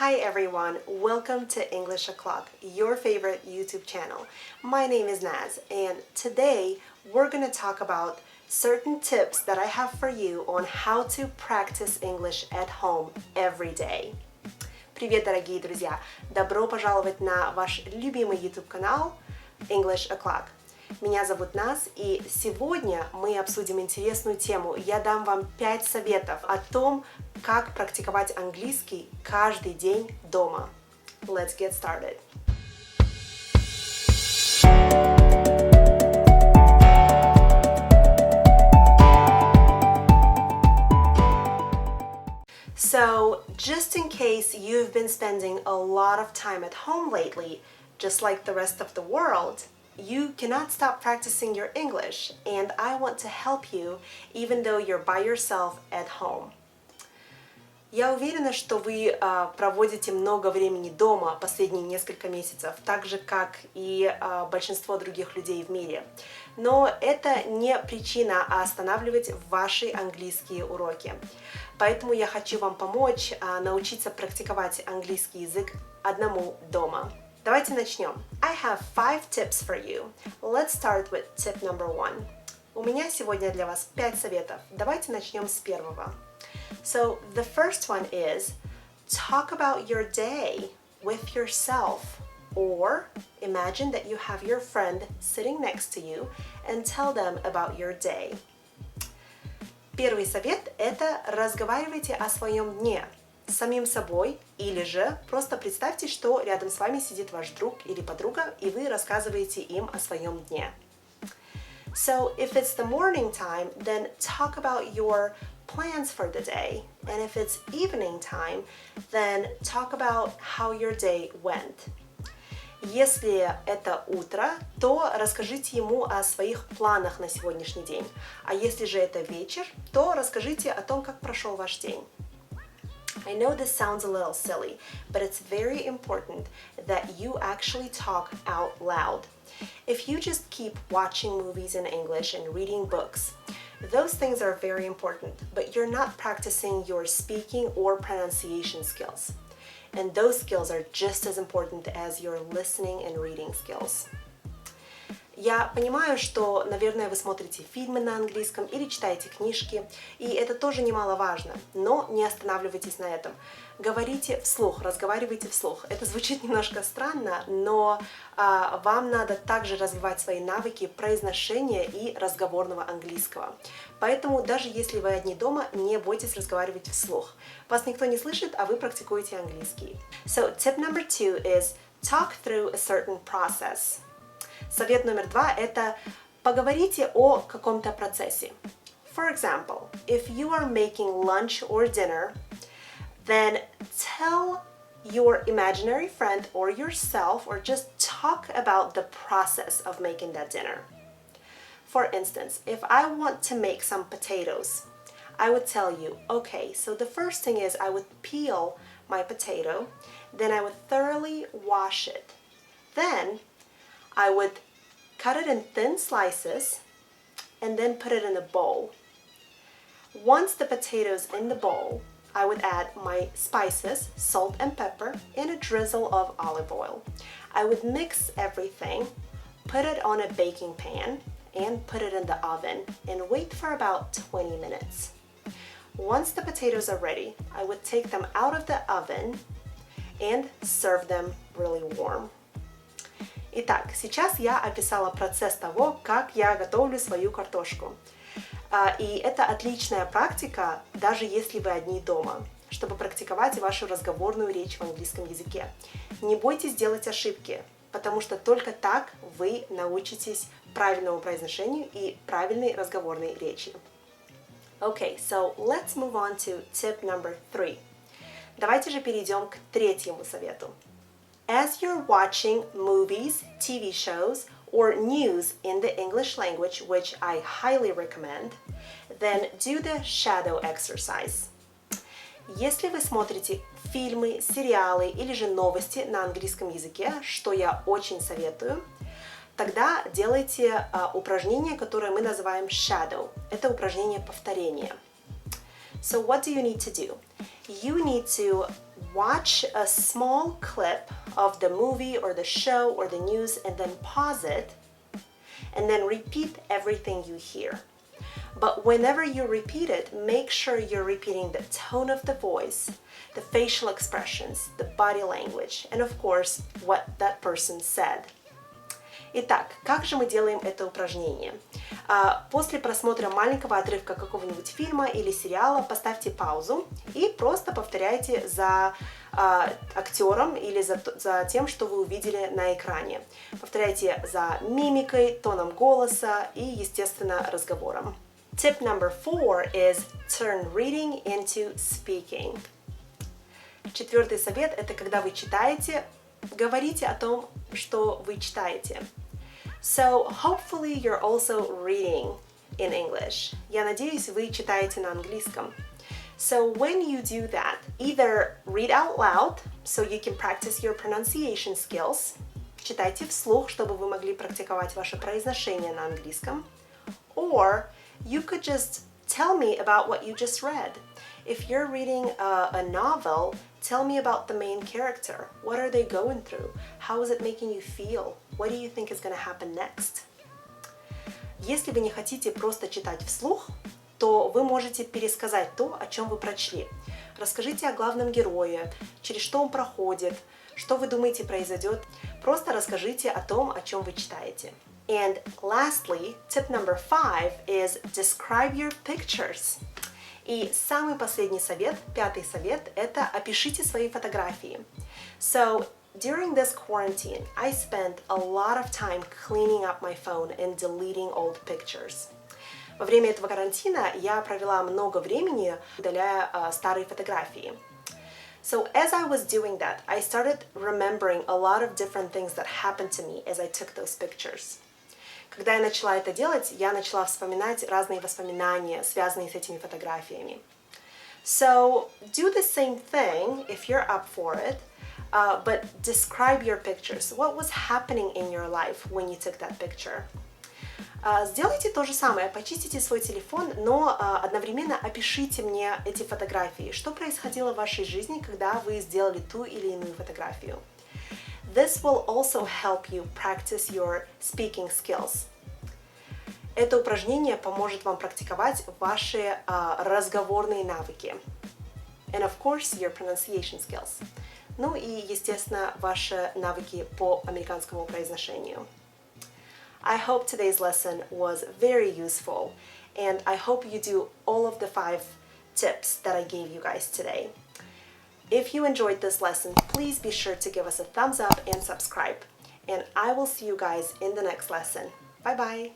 Hi everyone, welcome to English O'Clock, your favorite YouTube channel. My name is Naz, and today we're going to talk about certain tips that I have for you on how to practice English at home every day. Привет, дорогие друзья! Добро пожаловать на ваш любимый YouTube канал English O'Clock. Меня зовут Наз, и сегодня мы обсудим интересную тему. Я дам вам 5 советов о том, как практиковать английский каждый день дома. Let's get started. So, just in case you've been spending a lot of time at home lately, just like the rest of the world, you cannot stop practicing your English, and I want to help you even though you're by yourself at home. Я уверена, что вы проводите много времени дома последние несколько месяцев, так же, как и большинство других людей в мире. Но это не причина останавливать ваши английские уроки. Поэтому я хочу вам помочь научиться практиковать английский язык одному дома. Давайте начнем. I have 5 tips for you. Let's start with tip number 1. У меня сегодня для вас 5 советов. Давайте начнем с первого. So, the first one is talk about your day with yourself, or imagine that you have your friend sitting next to you and tell them about your day. Первый совет – это разговаривайте о своем дне с самим собой, или же просто представьте, что рядом с вами сидит ваш друг или подруга, и вы рассказываете им о своем дне. So, if it's the morning time, then talk about your plans for the day. And if it's evening time, then talk about how your day went. Если это утро, то расскажите ему о своих планах на сегодняшний день. А если же это вечер, то расскажите о том, как прошел ваш день. I know this sounds a little silly, but it's very important that you actually talk out loud. If you just keep watching movies in English and reading books, those things are very important, but you're not practicing your speaking or pronunciation skills. And those skills are just as important as your listening and reading skills. Я понимаю, что, наверное, вы смотрите фильмы на английском или читаете книжки, и это тоже немаловажно, но не останавливайтесь на этом. Говорите вслух, разговаривайте вслух. Это звучит немножко странно, но вам надо также развивать свои навыки произношения и разговорного английского. Поэтому даже если вы одни дома, не бойтесь разговаривать вслух. Вас никто не слышит, а вы практикуете английский. So, tip number 2 is talk through a certain process. Совет номер 2 – это поговорите о каком-то процессе. For example, if you are making lunch or dinner, then tell your imaginary friend or yourself, or just talk about the process of making that dinner. For instance, if I want to make some potatoes, I would tell you, okay, so the first thing is I would peel my potato, then I would thoroughly wash it. Then I would cut it in thin slices and then put it in a bowl. Once the potato's in the bowl, I would add my spices, salt and pepper, and a drizzle of olive oil. I would mix everything, put it on a baking pan, and put it in the oven and wait for about 20 minutes. Once the potatoes are ready, I would take them out of the oven and serve them really warm. Итак, сейчас я описала процесс того, как я готовлю свою картошку. И это отличная практика, даже если вы одни дома, чтобы практиковать вашу разговорную речь в английском языке. Не бойтесь делать ошибки, потому что только так вы научитесь правильному произношению и правильной разговорной речи. Okay, so let's move on to tip number 3. Давайте же перейдем к третьему совету. As you're watching movies, TV shows, or news in the English language, which I highly recommend, then do the shadow exercise. Если вы смотрите фильмы, сериалы или же новости на английском языке, что я очень советую, тогда делайте упражнение, которое мы называем shadow. Это упражнение повторения. So what do you need to do? You need to watch a small clip of the movie or the show or the news and then pause it and then repeat everything you hear. But whenever you repeat it, make sure you're repeating the tone of the voice, the facial expressions, the body language, and of course, what that person said. Итак, как же мы делаем это упражнение? После просмотра маленького отрывка какого-нибудь фильма или сериала поставьте паузу и просто повторяйте за актером или за тем, что вы увидели на экране. Повторяйте за мимикой, тоном голоса и, естественно, разговором. Tip number 4 is turn reading into speaking. Четвертый совет – это когда вы читаете, говорите о том, что вы читаете. So, hopefully you're also reading in English. Я надеюсь, вы читаете на английском. So, when you do that, either read out loud, so you can practice your pronunciation skills. Читайте вслух, чтобы вы могли практиковать ваше произношение на английском. Or, you could just tell me about what you just read. If you're reading a novel, tell me about the main character. What are they going through? How is it making you feel? What do you think is going to happen next? Если вы не хотите просто читать вслух, то вы можете пересказать то, о чем вы прочли. Расскажите о главном герое, через что он проходит, что вы думаете произойдет. Просто расскажите о том, о чем вы читаете. And lastly, tip number 5 is describe your pictures. И самый последний совет, пятый совет, это опишите свои фотографии. So, during this quarantine, I spent a lot of time cleaning up my phone and deleting old pictures. Во время этого карантина я провела много времени, удаляя старые фотографии. So, as I was doing that, I started remembering a lot of different things that happened to me as I took those pictures. Когда я начала это делать, я начала вспоминать разные воспоминания, связанные с этими фотографиями. So, do the same thing if you're up for it, but describe your pictures. What was happening in your life when you took that picture? Сделайте то же самое, почистите свой телефон, но одновременно опишите мне эти фотографии. Что происходило в вашей жизни, когда вы сделали ту или иную фотографию? This will also help you practice your speaking skills. Это упражнение поможет вам практиковать ваши разговорные навыки. And of course, your pronunciation skills. Ну и, естественно, ваши навыки по американскому произношению. I hope today's lesson was very useful, and I hope you do all of the 5 tips that I gave you guys today. If you enjoyed this lesson, please be sure to give us a thumbs up and subscribe. And I will see you guys in the next lesson. Bye bye!